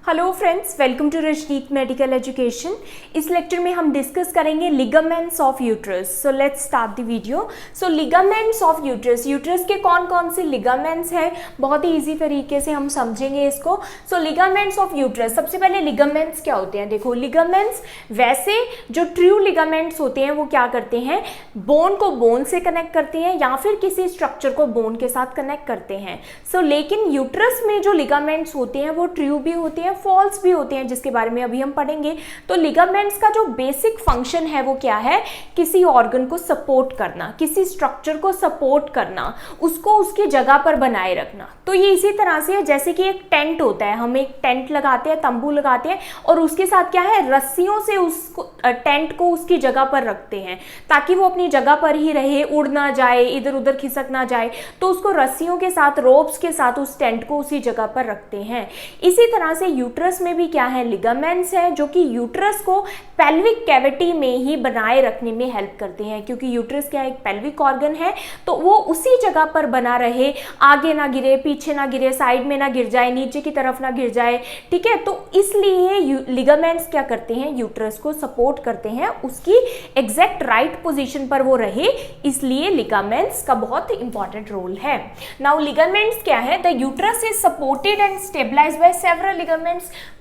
Hello friends, welcome to Rajneet medical education. इस lecture में हम डिस्कस करेंगे ligaments of uterus. So let's start the video. So ligaments of uterus, uterus के कौन कौन से लिगामेंट्स हैं, बहुत ही इजी तरीके से हम समझेंगे इसको। सो लिगामेंट्स ऑफ यूट्रस, सबसे पहले लिगामेंट्स क्या होते हैं। देखो, लिगामेंट्स वैसे जो ट्रू लिगामेंट्स होते हैं वो क्या करते हैं, बोन को बोन से कनेक्ट करते हैं या फिर किसी स्ट्रक्चर को बोन के साथ कनेक्ट करते हैं। सो लेकिन यूट्रस में जो लिगामेंट्स होते हैं वो ट्रू भी होते हैं, फॉल्स भी होते हैं, जिसके बारे में अभी हम पढ़ेंगे। तो लिगामेंट्स का जो बेसिक फंक्शन है वो क्या है, किसी ऑर्गन को सपोर्ट करना, किसी स्ट्रक्चर को सपोर्ट करना, उसको उसकी जगह पर बनाए रखना। तो ये इसी तरह से है जैसे कि एक टेंट होता है, हम एक टेंट लगाते हैं, तंबू लगाते हैं और उसके साथ क्या है, रस्सियों से उसको टेंट को उसकी जगह पर रखते हैं ताकि वो अपनी जगह पर ही रहे, उड़ ना जाए, इधर उधर खिसक ना जाए। तो उसको रस्सियों के साथ, रोप्स के साथ उस टेंट को उसी जगह पर रखते हैं। इसी तरह से यूट्रस में भी क्या है, लिगामेंट्स हैं जो कि यूट्रस को पेल्विक कैविटी में ही बनाए रखने में हेल्प करते हैं, क्योंकि यूट्रस क्या एक पेल्विक ऑर्गन है तो वो उसी जगह पर बना रहे, आगे ना गिरे, पीछे ना गिरे, साइड में ना गिर जाए, नीचे की तरफ ना गिर जाए। ठीक है, तो इसलिए लिगामेंट्स क्या करते हैं, यूट्रस को सपोर्ट करते हैं, उसकी एग्जैक्ट राइट पोजीशन पर वो रहे, इसलिए लिगामेंट्स का बहुत इंपॉर्टेंट रोल है। नाउ लिगामेंट्स क्या है, the uterus is supported and stabilised by several ligaments.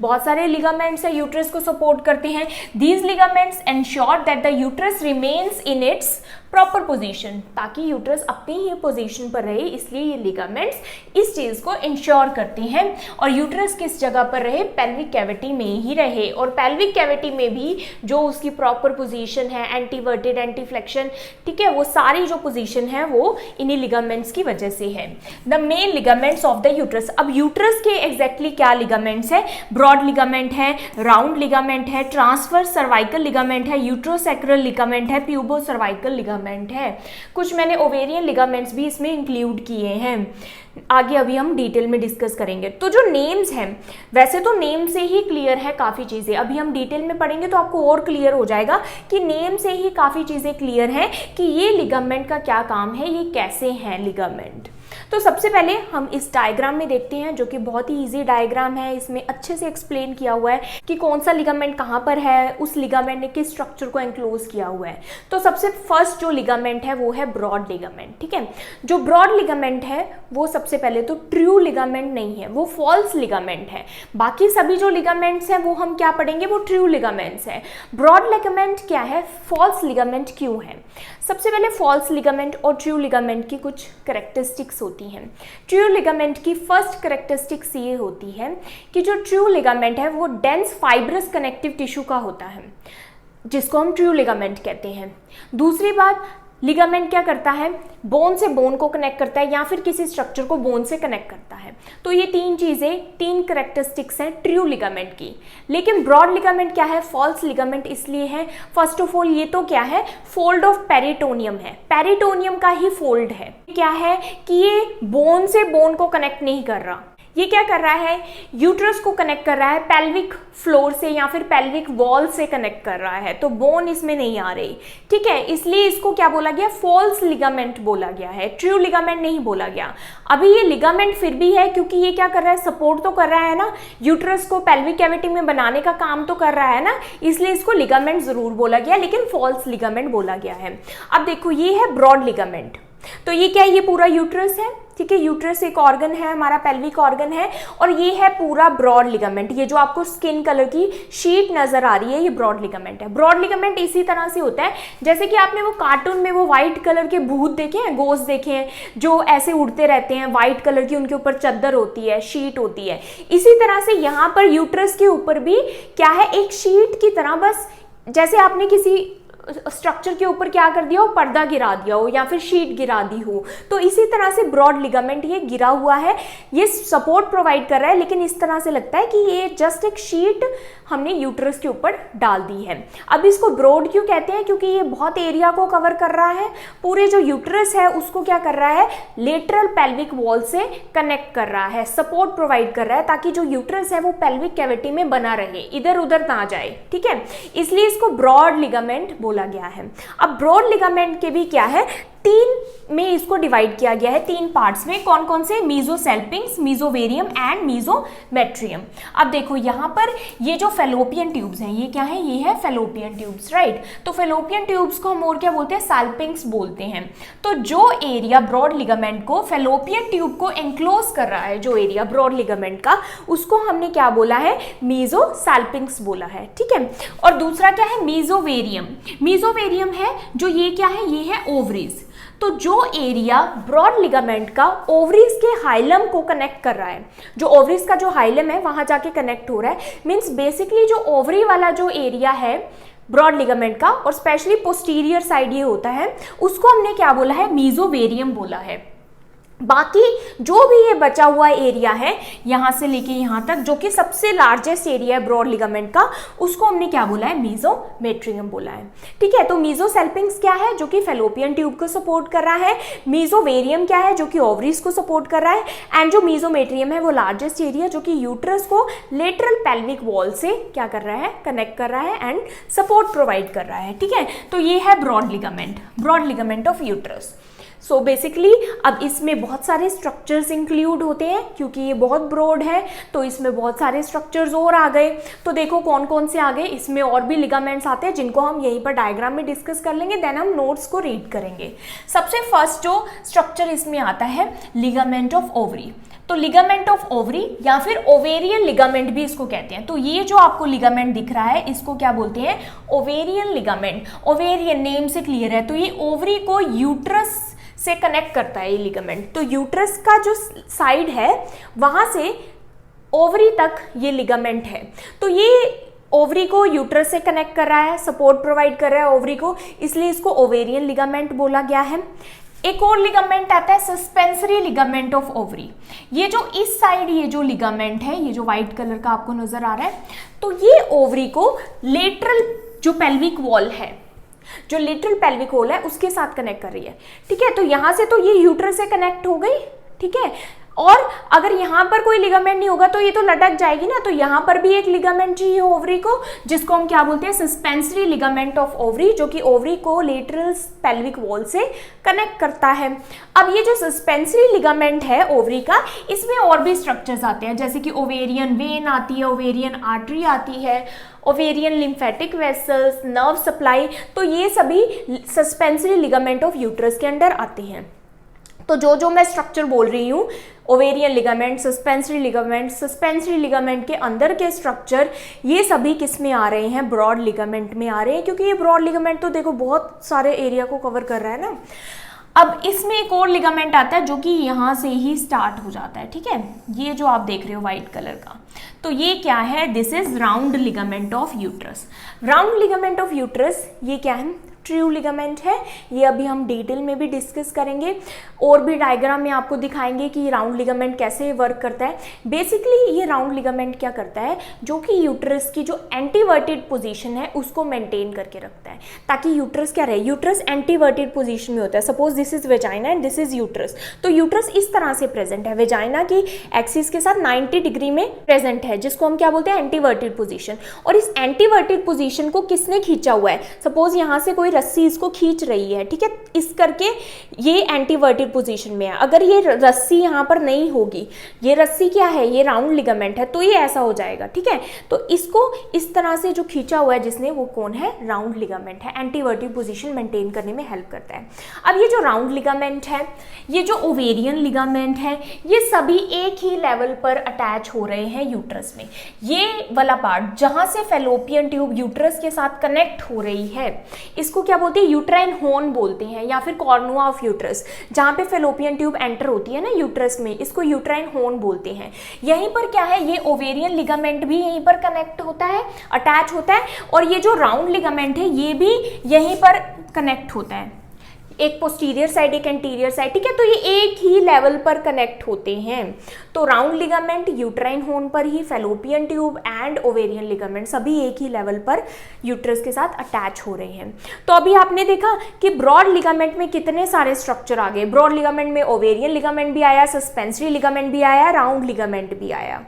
बहुत सारे लिगामेंट्स है यूट्रस को सपोर्ट करते हैं। These ligaments ensure that the uterus remains in its proper position, ताकि यूट्रस अपनी ही पोजीशन पर रहे, इसलिए ये लिगामेंट्स इस चीज को इंश्योर करते हैं। और यूट्रस किस जगह पर रहे, पेल्विक कैविटी में ही रहे। और पेल्विक कैविटी में भी जो उसकी प्रॉपर पोजीशन है, एंटीवर्टेड, एंटीफ्लेक्शन, ठीक है, वो सारी जो पोजीशन है वो इन्हीं लिगामेंट्स की वजह से है। The main ligaments of the uterus, अब यूट्रस के एग्जैक्टली क्या लिगामेंट्स है, ब्रॉड लिगामेंट है, राउंड लिगामेंट है, ट्रांसवर्स सर्वाइकल लिगामेंट है, यूट्रोसैक्रल लिगामेंट है, प्यूबो सर्वाइकल लिगामेंट है। कुछ मैंने ओवेरियन लिगामेंट्स भी इसमें इंक्लूड किए हैं, आगे अभी हम डिटेल में डिस्कस करेंगे। तो जो नेम्स हैं, वैसे तो नेम से ही क्लियर है काफ़ी चीज़ें, अभी हम डिटेल में पढ़ेंगे तो आपको और क्लियर हो जाएगा कि नेम से ही काफ़ी चीज़ें क्लियर हैं कि ये लिगामेंट का क्या काम है, ये कैसे हैं लिगामेंट। तो सबसे पहले हम इस डायग्राम में देखते हैं, जो कि बहुत ही इजी डायग्राम है। इसमें अच्छे से एक्सप्लेन किया हुआ है कि कौन सा लिगामेंट कहाँ पर है, उस लिगामेंट ने किस स्ट्रक्चर को एंक्लोज किया हुआ है। तो सबसे फर्स्ट जो लिगामेंट है वो है ब्रॉड लिगामेंट। ठीक है, जो ब्रॉड लिगामेंट है वो सबसे पहले तो ट्रू लिगामेंट नहीं है, वो फॉल्स लिगामेंट है। बाकी सभी जो लिगामेंट्स हैं वो हम क्या पढ़ेंगे, वो ट्रू लिगामेंट्स है। ब्रॉड लिगामेंट क्या है, फॉल्स लिगामेंट क्यों है। सबसे पहले फॉल्स लिगामेंट और ट्रू लिगामेंट की कुछ कैरेक्टरिस्टिक्स होती हैं। ट्रू लिगामेंट की फर्स्ट कैरेक्टरिस्टिक्स ये होती है कि जो ट्रू लिगामेंट है वो डेंस फाइब्रस कनेक्टिव टिश्यू का होता है, जिसको हम ट्रू लिगामेंट कहते हैं। दूसरी बात, लिगामेंट क्या करता है, बोन से बोन को कनेक्ट करता है या फिर किसी स्ट्रक्चर को बोन से कनेक्ट करता है। तो ये तीन चीजें, तीन कैरेक्टरिस्टिक्स हैं ट्रू लिगामेंट की। लेकिन ब्रॉड लिगामेंट क्या है, फॉल्स लिगामेंट इसलिए है, फर्स्ट ऑफ ऑल ये तो क्या है, फोल्ड ऑफ पेरिटोनियम है, पेरिटोनियम का ही फोल्ड है। क्या है कि ये बोन से बोन को कनेक्ट नहीं कर रहा, ये क्या कर रहा है, यूट्रस को कनेक्ट कर रहा है, पेल्विक फ्लोर से या फिर पेल्विक वॉल से कनेक्ट कर रहा है, तो बोन इसमें नहीं आ रही। ठीक है, इसलिए इसको क्या बोला गया, फॉल्स लिगामेंट बोला गया है, ट्रू लिगामेंट नहीं बोला गया। अभी ये लिगामेंट फिर भी है, क्योंकि ये क्या कर रहा है, सपोर्ट तो कर रहा है ना, यूट्रस को पेल्विक कैविटी में बनाने का काम तो कर रहा है ना, इसलिए इसको लिगामेंट जरूर बोला गया, लेकिन फॉल्स लिगामेंट बोला गया है। अब देखो, ये है ब्रॉड लिगामेंट। तो ये क्या है, ये पूरा यूट्रस है। ठीक है, यूट्रस एक ऑर्गन है, हमारा पेल्विक ऑर्गन है, और ये है पूरा ब्रॉड लिगामेंट। ये जो आपको स्किन कलर की शीट नजर आ रही है, ये ब्रॉड लिगामेंट है। ब्रॉड लिगामेंट इसी तरह से होता है जैसे कि आपने वो कार्टून में वो व्हाइट कलर के भूत देखे हैं, गोश्त देखे हैं, जो ऐसे उड़ते रहते हैं, व्हाइट कलर की उनके ऊपर चद्दर होती है, शीट होती है। इसी तरह से यहाँ पर यूट्रस के ऊपर भी क्या है, एक शीट की तरह, बस जैसे आपने किसी स्ट्रक्चर के ऊपर क्या कर दिया हो, पर्दा गिरा दिया हो या फिर शीट गिरा दी हो, तो इसी तरह से ब्रॉड लिगामेंट ये गिरा हुआ है, ये सपोर्ट प्रोवाइड कर रहा है, लेकिन इस तरह से लगता है कि ये जस्ट एक शीट हमने यूट्रस के ऊपर डाल दी है। अब इसको ब्रॉड क्यों कहते हैं, क्योंकि ये बहुत एरिया को कवर कर रहा है, पूरे जो यूट्रस है उसको क्या कर रहा है, लेटरल पेल्विक वॉल से कनेक्ट कर रहा है, सपोर्ट प्रोवाइड कर रहा है, ताकि जो यूट्रस है वो पेल्विक कैविटी में बना रहे, इधर उधर ना जाए। ठीक है, इसलिए इसको ब्रॉड लिगामेंट बोला गया है। अब ब्रॉड लिगामेंट के भी क्या है, तीन में इसको डिवाइड किया गया है, तीन पार्ट्स में। कौन कौन से? मीजोसेल्पिंग्स, मीजोवेरियम एंड मीजोमेट्रियम। अब देखो यहाँ पर ये जो फेलोपियन ट्यूब्स हैं, ये क्या है? ये है फेलोपियन ट्यूब्स, राइट। तो फेलोपियन ट्यूब्स को हम और क्या बोलते हैं? सैल्पिंग्स बोलते हैं। तो जो एरिया ब्रॉड लिगामेंट को, फेलोपियन ट्यूब को एंक्लोज कर रहा है, जो एरिया ब्रॉड लिगामेंट का, उसको हमने क्या बोला है? मीजोसेल्पिंग्स बोला है, ठीक है। और दूसरा क्या है? मीजोवेरियम। मीजोवेरियम है जो ये क्या है? ये है ओवरीज। तो जो एरिया ब्रॉड लिगामेंट का ओवरीज के हाइलम को कनेक्ट कर रहा है, जो ओवरीज का जो हाइलम है वहां जाके कनेक्ट हो रहा है, मींस बेसिकली जो ओवरी वाला जो एरिया है ब्रॉड लिगामेंट का, और स्पेशली पोस्टीरियर साइड ये होता है, उसको हमने क्या बोला है? मीजोवेरियम बोला है। बाकी जो भी ये बचा हुआ एरिया है यहाँ से लेके यहाँ तक, जो कि सबसे लार्जेस्ट एरिया है ब्रॉड लिगामेंट का, उसको हमने क्या बोला है? मीजोमेट्रियम बोला है, ठीक है। तो मीजोसेल्पिंग्स क्या है? जो कि फेलोपियन ट्यूब को सपोर्ट कर रहा है। मीजोवेरियम क्या है? जो कि ओवरीज को सपोर्ट कर रहा है। एंड जो मीजोमेट्रियम है वो लार्जेस्ट एरिया, जो कि यूट्रस को लेटरल पेल्विक वॉल से क्या कर रहा है? कनेक्ट कर रहा है एंड सपोर्ट प्रोवाइड कर रहा है, ठीक है। तो ये है broad ligament, broad ligament of uterus. So basically अब इसमें बहुत सारे स्ट्रक्चर्स इंक्लूड होते हैं, क्योंकि ये बहुत ब्रॉड है तो इसमें बहुत सारे स्ट्रक्चर्स और आ गए। तो देखो कौन कौन से आ गए, इसमें और भी लिगामेंट्स आते हैं जिनको हम यहीं पर डायग्राम में डिस्कस कर लेंगे, देन हम नोट्स को रीड करेंगे। सबसे फर्स्ट जो स्ट्रक्चर इसमें आता है, लिगामेंट ऑफ ओवरी। तो लिगामेंट ऑफ ओवरी या फिर ओवेरियन लिगामेंट भी इसको कहते हैं। तो ये जो आपको लिगामेंट दिख रहा है इसको क्या बोलते हैं? Ovarian ligament. ओवेरियन नेम से क्लियर है, तो ये ओवरी को यूट्रस से कनेक्ट करता है ये लिगामेंट। तो यूट्रस का जो साइड है वहां से ओवरी तक ये लिगामेंट है। तो ये ओवरी को यूट्रस से कनेक्ट कर रहा है, सपोर्ट प्रोवाइड कर रहा है ओवरी को, इसलिए इसको ओवेरियन लिगामेंट बोला गया है। एक और लिगामेंट आता है सस्पेंसरी लिगामेंट ऑफ ओवरी। ये जो इस साइड ये जो लिगामेंट है, ये जो व्हाइट कलर का आपको नजर आ रहा है, तो ये ओवरी को लेटरल जो पेल्विक वॉल है, जो लेटरल पेल्विक वॉल है उसके साथ कनेक्ट कर रही है, ठीक है। तो यहां से तो ये यूट्रस से कनेक्ट हो गई, ठीक है। और अगर यहाँ पर कोई लिगामेंट नहीं होगा तो ये तो लटक जाएगी ना, तो यहाँ पर भी एक लिगामेंट चाहिए ओवरी को, जिसको हम क्या बोलते हैं? सस्पेंसरी लिगामेंट ऑफ ओवरी, जो कि ओवरी को लेटरल पेल्विक वॉल से कनेक्ट करता है। अब ये जो सस्पेंसरी लिगामेंट है ओवरी का, इसमें और भी स्ट्रक्चर्स आते हैं, जैसे कि ओवेरियन वेन आती है, ओवेरियन आर्टरी आती है, ovarian lymphatic vessels, nerve supply. तो ये सभी सस्पेंसरी लिगामेंट ऑफ यूट्रस के अंडर आते हैं। तो जो जो मैं स्ट्रक्चर बोल रही हूँ, ओवेरियन लिगामेंट, सस्पेंसरी लिगामेंट के अंदर के स्ट्रक्चर, ये सभी किस में आ रहे हैं? ब्रॉड लिगामेंट में आ रहे हैं, क्योंकि ये ब्रॉड लिगामेंट तो देखो बहुत सारे एरिया को कवर कर रहा है ना। अब इसमें एक और लिगामेंट आता है जो कि यहाँ से ही स्टार्ट हो जाता है, ठीक है। ये जो आप देख रहे हो व्हाइट कलर का, तो ये क्या है? This is round ligament of uterus. Round ligament of uterus ये क्या है? ट्रू लिगामेंट है। ये अभी हम डिटेल में भी डिस्कस करेंगे, और भी डायग्राम में आपको दिखाएंगे कि राउंड लिगामेंट कैसे वर्क करता है। बेसिकली ये राउंड लिगामेंट क्या करता है? जो कि यूट्रस की जो एंटीवर्टेड पोजीशन है उसको मेंटेन करके रखता है, ताकि यूट्रस क्या रहे? यूट्रस एंटीवर्टेड पोजीशन में होता है। Suppose this is vagina and this is uterus, तो यूट्रस इस तरह से प्रेजेंट है, वेजाइना की एक्सिस के साथ 90 डिग्री में प्रेजेंट है, जिसको हम क्या बोलते हैं? एंटीवर्टेड पोजीशन। और इस एंटीवर्टेड पोजीशन को किसने खींचा हुआ है? सपोज यहाँ से कोई रस्सी इसको खींच रही है, ठीक है, इस करके ये एंटीवर्टेड पोजीशन में है। अगर ये रस्सी यहाँ पर नहीं होगी, ये रस्सी क्या है? ये राउंड लिगामेंट है, तो ये ऐसा हो जाएगा, ठीक है। तो इसको इस तरह से जो खींचा हुआ है जिसने, वो कौन है? राउंड लिगामेंट है। एंटीवर्टेड पोजीशन मेंटेन करने में हेल्प करता है। अब ये जो राउंड लिगामेंट है, ये जो ओवेरियन लिगामेंट है, ये सभी एक ही लेवल पर अटैच हो रहे हैं यूट्रस में। ये वाला पार्ट जहां से फेलोपियन ट्यूब यूट्रस के साथ कनेक्ट हो रही है, इसको क्या बोलते हैं? यूट्राइन होर्न बोलते हैं, या फिर कॉर्नुआ ऑफ यूट्रस। जहां पे फेलोपियन ट्यूब एंटर होती है ना यूट्रस में, इसको यूट्राइन होर्न बोलते हैं। यहीं पर क्या है? ये ओवेरियन लिगामेंट भी यहीं पर कनेक्ट होता है, अटैच होता है, और ये जो राउंड लिगामेंट है ये भी यहीं पर कनेक्ट होता है, एक पोस्टीरियर साइड एक एंटीरियर साइड, ठीक है। तो ये एक ही लेवल पर कनेक्ट होते हैं। तो राउंड लिगामेंट यूट्राइन होर्न पर ही, fallopian tube and ovarian ligament सभी एक ही लेवल पर यूट्रस के साथ अटैच हो रहे हैं। तो अभी आपने देखा कि ब्रॉड लिगामेंट में कितने सारे स्ट्रक्चर आ गए। ब्रॉड लिगामेंट में ओवेरियन लिगामेंट भी आया, सस्पेंसरी लिगामेंट भी आया, राउंड लिगामेंट भी आया।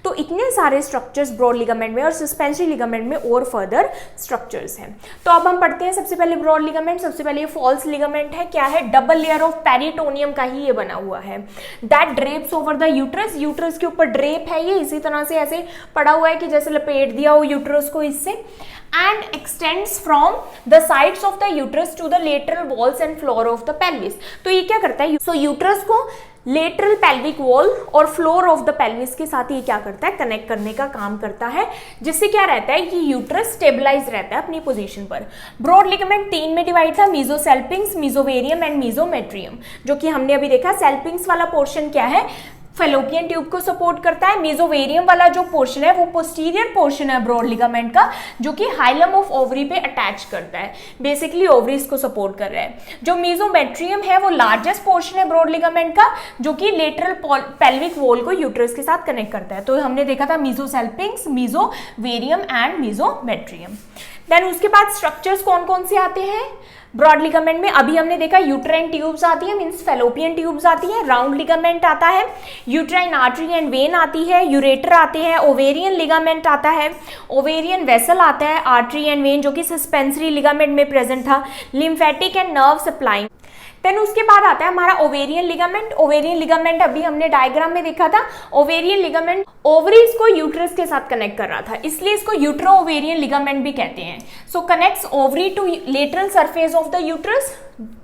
तो इतने सारे स्ट्रक्चर्स ब्रॉड लिगामेंट में, और सस्पेंसरी लिगामेंट में और फर्दर स्ट्रक्चर्स हैं। तो अब हम पढ़ते हैं सबसे पहले ब्रॉड लिगामेंट। सबसे पहले फॉल्स लिगामेंट लिगामेंट है क्या है, डबल लेयर ऑफ पेरिटोनियम का ही ये बना हुआ है, that drapes over the uterus, uterus के ऊपर ड्रेप है ये, इसी तरह से ऐसे पड़ा हुआ है कि जैसे लपेट दिया हो यूट्रस को इससे, and extends from the sides of the uterus to the lateral walls and floor of the pelvis. तो ये क्या करता है, सो यूट्रस को लेटरल पेल्विक वॉल और फ्लोर ऑफ द पेल्विस के साथ ये क्या करता है, कनेक्ट करने का काम करता है, जिससे क्या रहता है कि यूट्रस स्टेबलाइज रहता है अपनी पोजीशन पर। ब्रॉड लिगामेंट 3 में डिवाइड था, मीजोसेल्पिंग्स, मीजोवेरियम एंड मीजोमेट्रियम, जो कि हमने अभी देखा। सेल्पिंग्स वाला पोर्शन क्या है, फेलोपियन ट्यूब को सपोर्ट करता है। मेसोवेरियम वाला जो पोर्शन है वो पोस्टीरियर पोर्शन है ब्रॉड लिगामेंट का, जो कि हाइलम ऑफ ओवरी पे अटैच करता है, बेसिकली ओवरीज को सपोर्ट कर रहा है। जो मेसोमेट्रियम है वो लार्जेस्ट पोर्शन है ब्रॉड लिगामेंट का, जो कि लेटरल पेल्विक वॉल को यूट्रस के साथ कनेक्ट करता है। तो हमने देखा था मीजोसेल्पिंग्स, मीजोवेरियम एंड मीजोमेट्रियम। देन उसके बाद स्ट्रक्चर्स कौन कौन से आते हैं ब्रॉड लिगामेंट में, अभी हमने देखा यूट्राइन ट्यूब्स आती है, मींस फेलोपियन ट्यूब्स आती है, राउंड लिगामेंट आता है, यूट्राइन आर्टरी एंड वेन आती है, यूरेटर आते हैं, ओवेरियन लिगामेंट आता है, ओवेरियन वेसल आता है, आर्टरी एंड वेन जो कि सस्पेंसरी लिगामेंट में प्रेजेंट था, lymphatic and nerve supplying. Then उसके बाद आता है हमारा ओवेरियन लिगामेंट। ओवेरियन लिगामेंट अभी हमने डायग्राम में देखा था, ओवेरियन लिगामेंट ओवरीज को यूट्रस के साथ कनेक्ट कर रहा था, इसलिए इसको यूट्रो ओवेरियन लिगामेंट भी कहते हैं। So connects ovary to lateral surface of the uterus,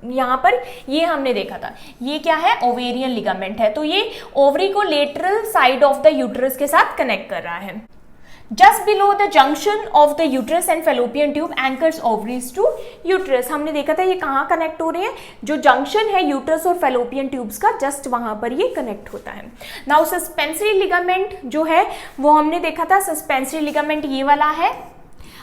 यहाँ पर ये हमने देखा था, ये क्या है, ओवेरियन लिगामेंट है, तो ये ओवरी को lateral side of the uterus के साथ कनेक्ट कर रहा है। Just below the junction of the uterus and fallopian tube anchors ovaries to uterus, हमने देखा था ये कहाँ कनेक्ट हो रहे हैं, जो जंक्शन है यूट्रस और फेलोपियन ट्यूब्स का जस्ट वहां पर ये कनेक्ट होता है। नाउ सस्पेंसरी लिगामेंट जो है वो हमने देखा था, सस्पेंसरी लिगामेंट ये वाला है।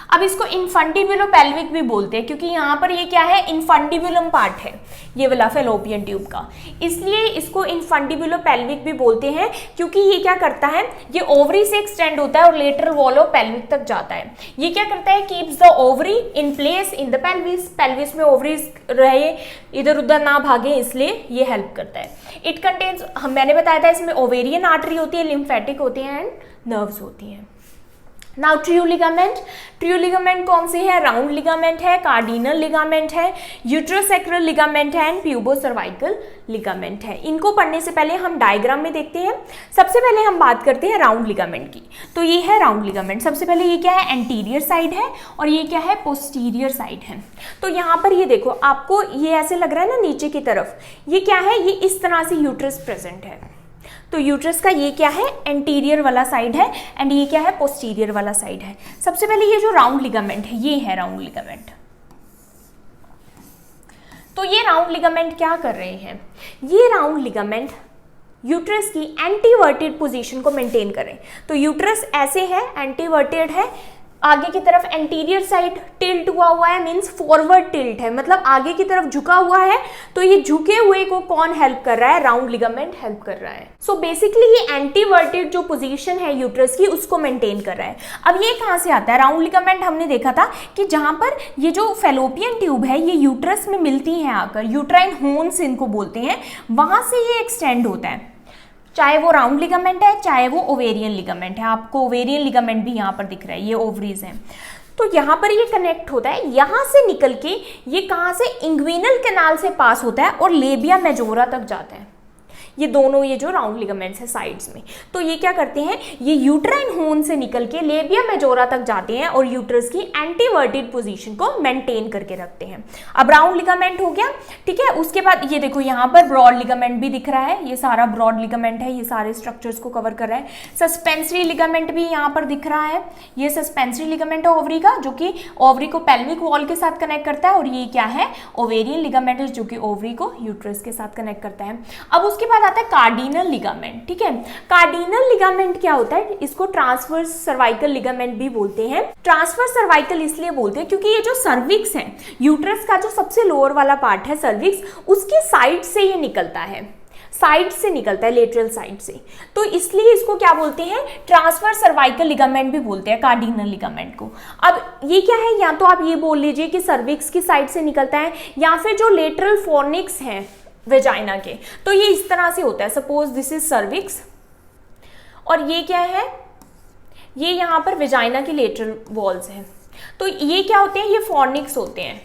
अब इसको इन्फंडिबुलो पेल्विक भी बोलते हैं, क्योंकि यहाँ पर ये क्या है, इन्फंडिबुलम पार्ट है ये वाला फेलोपियन ट्यूब का, इसलिए इसको इन्फंडिबुलो पेल्विक भी बोलते हैं, क्योंकि ये क्या करता है, ये ओवरी से एक्सटेंड होता है और लेटरल वॉल ऑफ पेल्विक तक जाता है। ये क्या करता है, keeps the ovary in place in the pelvis, pelvis में ओवरीज रहे, इधर उधर ना भागे, इसलिए ये हेल्प करता है। इट कंटेन्स, मैंने बताया था इसमें ओवेरियन आर्टरी होती है, लिम्फेटिक होती है एंड नर्व्स होती हैं। Now true ligament, true ligament कौन सी है, राउंड लिगामेंट है, कार्डिनल लिगामेंट है, यूट्रोसैक्रल लिगामेंट है एंड प्यूबोसर्वाइकल लिगामेंट है। इनको पढ़ने से पहले हम डायग्राम में देखते हैं। सबसे पहले हम बात करते हैं राउंड लिगामेंट की। तो ये है राउंड लिगामेंट, सबसे पहले ये क्या है, एंटीरियर साइड है और ये क्या है, पोस्टीरियर साइड है। तो यहाँ पर ये देखो, आपको ये ऐसे लग रहा है ना नीचे की तरफ, ये क्या है, ये इस तरह से यूट्रस प्रेजेंट है। तो यूट्रस का ये क्या है, एंटीरियर वाला साइड है एंड ये क्या है, पोस्टीरियर वाला साइड है। सबसे पहले ये जो राउंड लिगामेंट है, ये है राउंड लिगामेंट। तो ये राउंड लिगामेंट क्या कर रहे हैं, ये राउंड लिगामेंट यूट्रस की एंटीवर्टेड पोजीशन को मेंटेन करें। तो यूट्रस ऐसे है, एंटीवर्टेड है, आगे की तरफ एंटीरियर साइड टिल्ट हुआ है, मींस फॉरवर्ड टिल्ट है, मतलब आगे की तरफ झुका हुआ है। तो ये झुके हुए को कौन हेल्प कर रहा है, राउंड लिगामेंट हेल्प कर रहा है। सो बेसिकली ये एंटीवर्टेड जो पोजीशन है यूट्रस की उसको मेंटेन कर रहा है। अब ये कहाँ से आता है, राउंड लिगामेंट हमने देखा था कि जहां पर ये जो फेलोपियन ट्यूब है ये यूट्रस में मिलती है आकर, यूट्राइन होन्स इनको बोलते हैं, वहां से ये एक्सटेंड होता है, चाहे वो राउंड लिगामेंट है चाहे वो ओवेरियन लिगामेंट है। आपको ओवेरियन लिगामेंट भी यहाँ पर दिख रहा है, ये ओवरीज हैं। तो यहाँ पर ये कनेक्ट होता है, यहाँ से निकल के ये कहाँ से, इंग्विनल कैनाल से पास होता है और लेबिया मेजोरा तक जाता है। ये दोनों, ये जो राउंड लिगामेंट्स है साइड्स में, तो ये क्या करते हैं, ये यूट्राइन होन से निकल के लेबिया मेजोरा तक जाते हैं और यूट्रस की एंटीवर्टेड पोजीशन को मेंटेन करके रखते हैं। अब राउंड लिगामेंट हो गया, ठीक है। उसके बाद ये देखो यहाँ पर ब्रॉड लिगामेंट भी दिख रहा है, ये सारा ब्रॉड लिगामेंट है, ये सारे स्ट्रक्चर्स को कवर कर रहा है। सस्पेंसरी लिगामेंट भी यहाँ पर दिख रहा है, ये सस्पेंसरी लिगामेंट है ओवरी का, जो कि ओवरी को पेल्विक वॉल के साथ कनेक्ट करता है, और ये क्या है, ओवेरियन लिगामेंट, जो कि ओवरी को यूट्रस के साथ कनेक्ट करता है। अब उसके बाद आता है कार्डिनल लिगामेंट, ठीक है। कार्डिनल लिगामेंट क्या होता है, इसको ट्रांसवर्स सर्वाइकल लिगामेंट भी बोलते हैं। ट्रांसवर्स सर्वाइकल इसलिए बोलते हैं क्योंकि ये जो सर्विक्स है, यूट्रस का जो सबसे लोअर वाला पार्ट है सर्विक्स, उसके साइड से ये निकलता है, साइड से निकलता है, लेटरल साइड से, तो इसलिए इसको क्या बोलते हैं, ट्रांसवर्स सर्वाइकल लिगामेंट भी बोलते हैं कार्डिनल लिगामेंट को। अब ये क्या है, या तो आप ये बोल लीजिए कि सर्विक्स की साइड से निकलता है, या फिर जो लेटरल फोर्निक्स हैं वेजाइना के, तो ये इस तरह से होता है। सपोज दिस इज सर्विक्स और ये क्या है, ये यहाँ पर वेजाइना की लेटरल वॉल्स हैं, तो ये क्या होते हैं, ये फोर्निक्स होते हैं,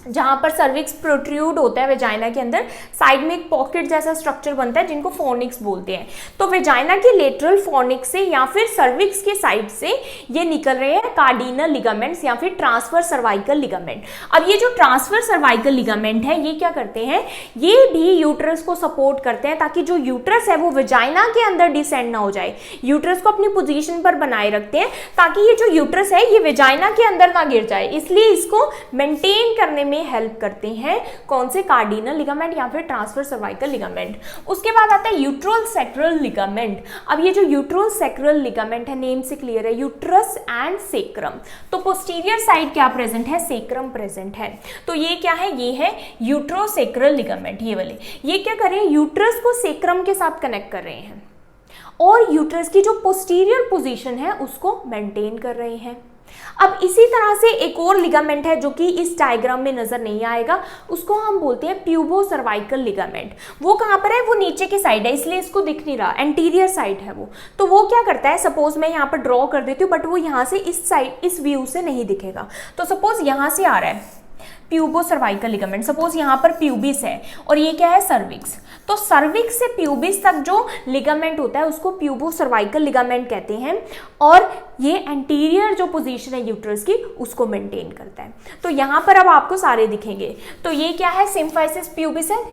जहाँ पर सर्विक्स प्रोट्रूड होता है वेजाइना के अंदर, साइड में एक पॉकेट जैसा स्ट्रक्चर बनता है जिनको फोर्निक्स बोलते हैं। तो वेजाइना के लेटरल फोर्निक्स से या फिर सर्विक्स के साइड से ये निकल रहे हैं कार्डिनल लिगामेंट्स या फिर ट्रांसफर सर्वाइकल लिगामेंट। अब ये जो ट्रांसफर सर्वाइकल लिगामेंट है ये क्या करते हैं, ये भी यूट्रस को सपोर्ट करते हैं ताकि जो यूट्रस है वो वेजाइना के अंदर डिसेंड ना हो जाए, यूट्रस को अपनी पोजीशन पर बनाए रखते हैं ताकि ये जो यूट्रस है ये वेजाइना के अंदर ना गिर जाए, इसलिए इसको मेंटेन करने में हेल्प करते हैं कौन से, कार्डिनल लिगामेंट या फिर ट्रांसफर सर्वाइकल लिगामेंट। उसके बाद आता है यूट्रोसेक्रल लिगामेंट। अब ये जो यूट्रोसेक्रल लिगामेंट है, नेम से क्लियर है, यूट्रस एंड सेक्रम, तो पोस्टीरियर साइड क्या प्रेजेंट है, सेक्रम प्रेजेंट है। तो ये क्या है, ये है यूट्रोसेक्रल लिगामेंट, ये वाले। ये क्या कर रहे हैं, यूट्रस को सेक्रम के साथ कनेक्ट कर रहे हैं और यूट्रस की जो पोस्टीरियर पोजीशन है उसको मेंटेन कर रहे हैं। अब इसी तरह से एक और लिगामेंट है जो कि इस डायग्राम में नजर नहीं आएगा, उसको हम बोलते हैं प्यूबो सर्वाइकल लिगामेंट। वो कहाँ पर है, वो नीचे की साइड है इसलिए इसको दिख नहीं रहा, एंटीरियर साइड है वो। तो वो क्या करता है, सपोज मैं यहाँ पर ड्रॉ कर देती हूँ बट वो यहाँ से इस साइड, इस व्यू से नहीं दिखेगा। तो सपोज यहाँ से आ रहा है प्यूबो सर्वाइकल लिगामेंट, सपोज यहाँ पर प्यूबिस है और ये क्या है, सर्विक्स। तो सर्विक्स से प्यूबिस तक जो लिगामेंट होता है उसको प्यूबो सर्वाइकल लिगामेंट कहते हैं और ये एंटीरियर जो पोजीशन है यूट्रस की उसको मेंटेन करता है। तो यहाँ पर अब आपको सारे दिखेंगे। तो ये क्या है, सिम्फाइसिस प्यूबिस है,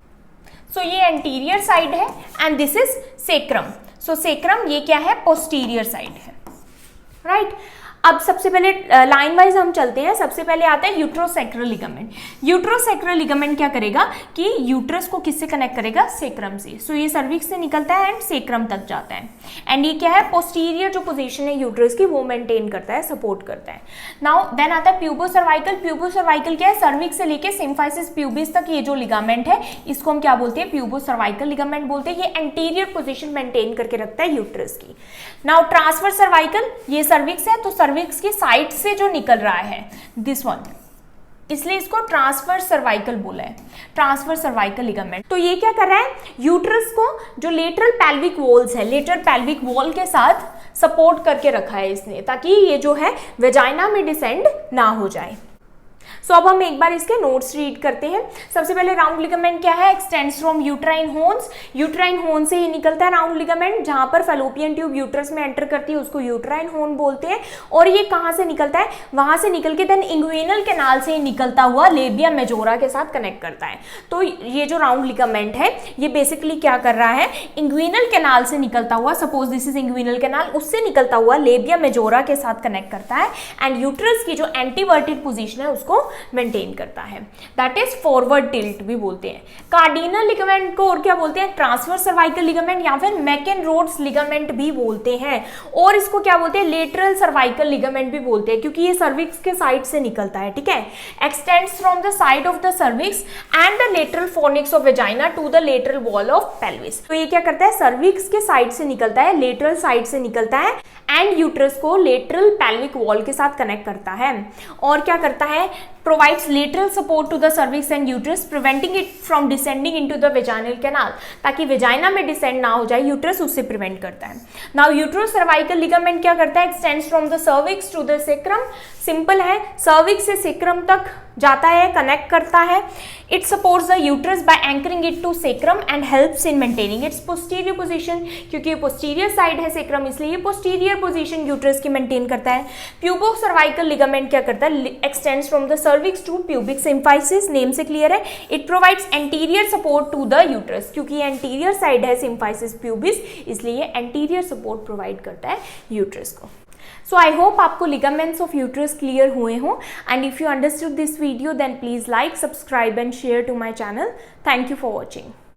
सो ये एंटीरियर साइड है and this is sacrum. So sacrum ये क्या है, पोस्टीरियर साइड है, राइट। अब सबसे पहले लाइन वाइज हम चलते हैं। सबसे पहले आता है यूट्रोसेक्रल लिगामेंट। यूट्रोसेक्रल लिगामेंट क्या करेगा कि यूट्रस को किससे कनेक्ट करेगा, सेक्रम से। सो ये सर्विक्स से निकलता है एंड सेक्रम तक जाता है एंड ये क्या है, पोस्टीरियर जो पोजीशन है यूट्रस की वो मेंटेन करता है, सपोर्ट करता है। नाउ देन आता है प्यूबो सर्वाइकल। प्यूबो सर्वाइकल क्या है, सर्विक्स से लेके सिम्फाइसिस प्यूबिस तक ये जो लिगामेंट है इसको हम क्या बोलते हैं, प्यूबो सर्वाइकल लिगामेंट बोलते हैं। ये एंटीरियर पोजीशन मेंटेन करके रखता है यूट्रस की। नाउ ट्रांसफर सर्वाइकल, ये सर्विक्स है तो सर्विक्स की साइड से जो निकल रहा है दिस वन, इसलिए इसको ट्रांसफर सर्वाइकल बोला है, ट्रांसफर सर्वाइकल लिगामेंट। तो ये क्या कर रहा है, यूट्रस को जो लेटरल पेल्विक वॉल्स है, लेटरल पेल्विक वॉल के साथ सपोर्ट करके रखा है इसने ताकि ये जो है वेजाइना में डिसेंड ना हो जाए। सो अब हम एक बार इसके नोट्स रीड करते हैं। सबसे पहले राउंड लिगामेंट क्या है, एक्सटेंड्स फ्रॉम यूट्राइन होन्स। यूट्राइन होन से ही निकलता है राउंड लिगामेंट, जहां पर फैलोपियन ट्यूब यूट्रस में एंटर करती है उसको यूट्राइन होन बोलते हैं। और ये कहां से निकलता है, वहां से निकल के देन इंग्विनल कैनाल से निकलता हुआ लेबिया मेजोरा के साथ कनेक्ट करता है। तो ये जो राउंड लिगामेंट है ये बेसिकली क्या कर रहा है, इंग्विनल कैनाल से निकलता हुआ, suppose this is inguinal canal, उससे निकलता हुआ लेबिया मेजोरा के साथ कनेक्ट करता है एंड यूट्रस की जो एंटीवर्टेड पोजीशन है उसको मेंटेन करता है, दैट इज फॉरवर्ड टिल्ट भी बोलते हैं। कार्डिनल लिगामेंट को और क्या बोलते हैं, ट्रांसफर सर्वाइकल लिगामेंट या फिर मैकेन-रोड्स लिगामेंट भी बोलते हैं। और इसको क्या बोलते हैं, लेटरल सर्वाइकल लिगामेंट भी बोलते हैं क्योंकि ये सर्विक्स के साइड से निकलता है, ठीक है। Extends from the side of the cervix and the lateral fornix of vagina to the lateral wall of pelvis. तो ये क्या करता है, सर्विक्स के साइड से निकलता है, लेटरल साइड से निकलता है एंड यूट्रस को लेटरल पेल्विक वॉल के साथ कनेक्ट करता है। और क्या करता है, provides lateral support to the cervix and uterus, preventing it from descending into the vaginal canal, ताकि वेजाइना में डिसेंड ना हो जाए, यूट्रस उससे प्रिवेंट करता है। नाउ यूट्रोसर्वाइकल लिगामेंट क्या करता है, extends from the cervix to the sacrum. Simple है, सर्विक्स से सेक्रम तक जाता है, कनेक्ट करता है। It supports the uterus by anchoring it to sacrum and helps in maintaining its posterior position, क्योंकि ये पोस्टीरियर साइड है सेक्रम इसलिए ये पोस्टीरियर पोजीशन यूट्रस की मेंटेन करता है। प्यूबो सर्वाइकल लिगामेंट क्या करता है, extends from the cervix to pubic symphysis, name से क्लियर है। It provides anterior support to the uterus, क्योंकि ये एंटीरियर साइड है सिम्फाइसिस प्यूबिस इसलिए एंटीरियर सपोर्ट प्रोवाइड करता है यूट्रस को। So I hope आपको ligaments of uterus clear हुए हों, and if you understood this video then please like, subscribe and share to my channel. Thank you for watching.